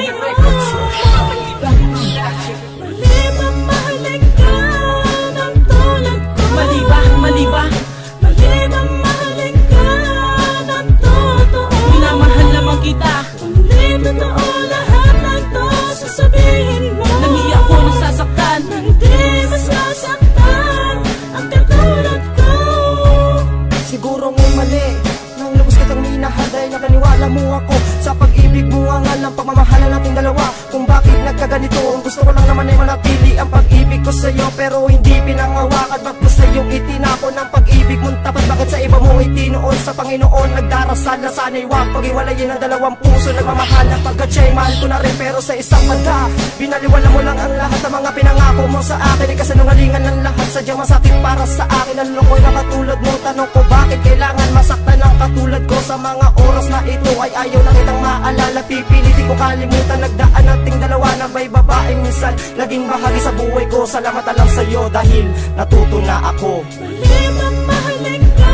Mali ba mahalin ka ng tulad ko? Mali ba? Mali ba? Mali ba mahalin ka ng totoo? Minamahal naman kita. Hindi totoo lahat ng to sasabihin mo. Nangiyak ko nasasaktan. Hindi mas nasaktan ang katulad ko. Siguro nga'y mali nang lubos kitang minahal dahil nakaniwala mo ako sa pag-ibig mo ang alam pagmamahalan nating dalawa. Kung bakit nagkaganito, ang gusto ko lang naman ay manatili ang pag-ibig ko sa'yo, pero hindi pinangawakan. Ba't ko sa'yong itinapon ang pag-ibig mong tapat? Bakit sa iba mo itinuon? Sa Panginoon nagdarasal na sana'y wag pag-iwalayin ang dalawang puso nagmamahal. At pagkat siya'y mahal ko na rin, pero sa isang mata binaliwala mo lang ang lahat ng mga pinangako mo sa akin. Ikasinungalingan ng lahat, sadyang masakit para sa akin. Nalulokoy na katulad mo, tanong ko bakit kailangan masaktan ng katulad ko? Sa mga oras na ito ay ayaw na kitang maalala. Pipilitin ko kalimutan, nagdaan nating dalawa na may babaeng minsan naging bahagi sa buhay ko. Salamat na lang sa'yo dahil natuto na ako. Mali ba mahalin ka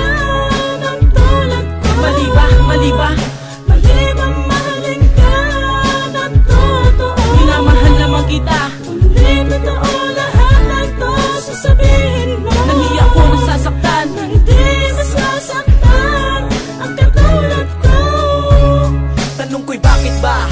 ng tulad ko? Mali ba? Mali ba? Mali ba mahalin ka ng totoo? Minamahal naman kita. Hindi totoo lahat ng to sasabihin mo. Nangiyak ko nasasaktan. Hindi mas nasaktan ang katulad ko. Tanong ko'y bakit ba?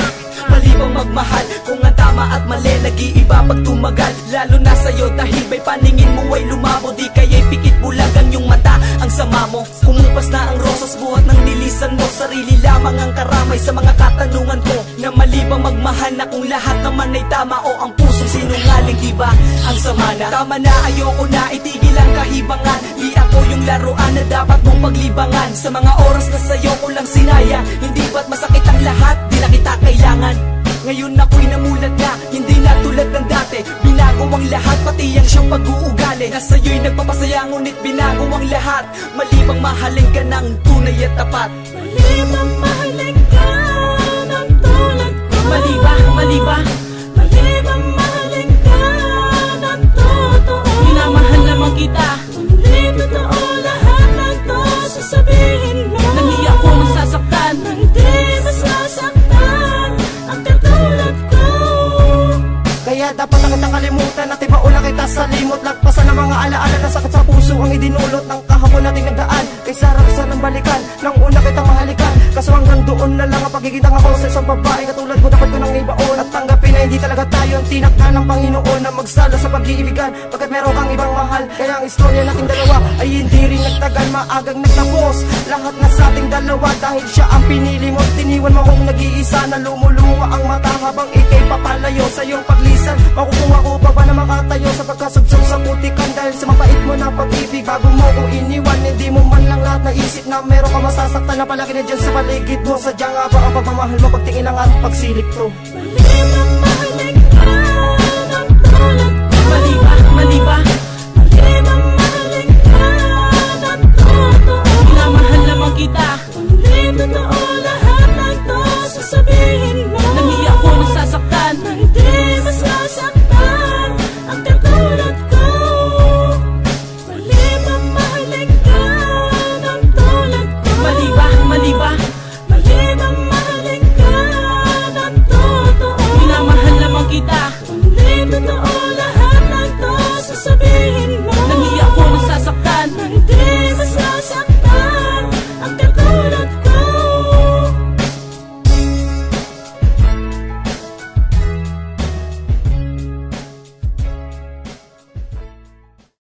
Mali bang magmahal? Kung ang tama at mali nag-iiba pag tumagal. Lalo na sa'yo dahil ba'y paningin mo ay lumabo. Di kaya'y pikit bulagan yung mata. Ang sama mo, kumupas na ang rosas buhat ng nilisan mo. Sarili lamang ang karamay sa mga katanungan ko. Na mali bang magmahal na kung lahat naman ay tama? O ang pusong sinungaling, diba? Ang sama na. Tama na, ayoko na, itigil ang kahibangan. Di ako yung laruan na dapat mong paglibangan. Sa mga oras na sa'yo ko lang sinayang. Hindi ba't masakit ang lahat? Di na kita kailangan. Ngayon ako'y namulat na, hindi na tulad ng dati. Binago ang lahat, pati ang siyang pag-uugali. Na sa'yo'y nagpapasaya, ngunit binago ang lahat. Mali bang mahalin ka ng tunay at tapat? Mali bang mahalin ka ng tulad ko? Mali ba? Mali ba? Mali bang mahalin ka ng totoo? Minamahal naman kita. Hindi totoo lahat ng to sasabihin mo. Nangiyak ko nasasaktan. Hindi mas nasaktan ang katulad ko. Kaya dapat na kitang kalimutan at ibaon na kita sa limot. Lagpasan ng mga alaala na sakit sa puso ang idinulot ng kahapon nating nagdaan. Kay sarap sa nang balikan, nang una kitang mahalikan. Kaso hanggang doon na lang ang pagigitang ako sa isang babae katulad mo. Dapat ko nang ibaon at tanggapin na hindi talaga tayo ang tinakda ng Panginoon na magsalo sa pag-iibigan. Pagkat meron kang ibang mahal, kaya ang istorya nating dalawa ay hindi rin nagtagal, maagang nagtapos. Lahat na sa ating dalawa dahil siya ang pinili mo. Tiniwan mo kong nag-iisa na lumuluwa ang mata habang ikay papalayo sa iyong paglisan. Makukuha ko pa ba na makatayo sa pagkasubsob sa putikan dahil sa mapait mo na pag-ibig? Bago mo ko iniwan, hindi mo man lang lahat naisip na meron ka masasaktan na palagi na dyan sa paligid mo. Sadya nga ba ang pagmamahal mo? Pagtingin lang at pagsilip to. Mali bang mahalin ka ng tulad ko? Mali ba? Mali ba? Mali bang mahalin ka ng totoo? Minamahal naman kita. Hindi totoo lahat ng to sasabihin mo. Nangiyak ko nasasaktan. Hindi mas nasaktan ang katulad ko. Mali bang mahalin ka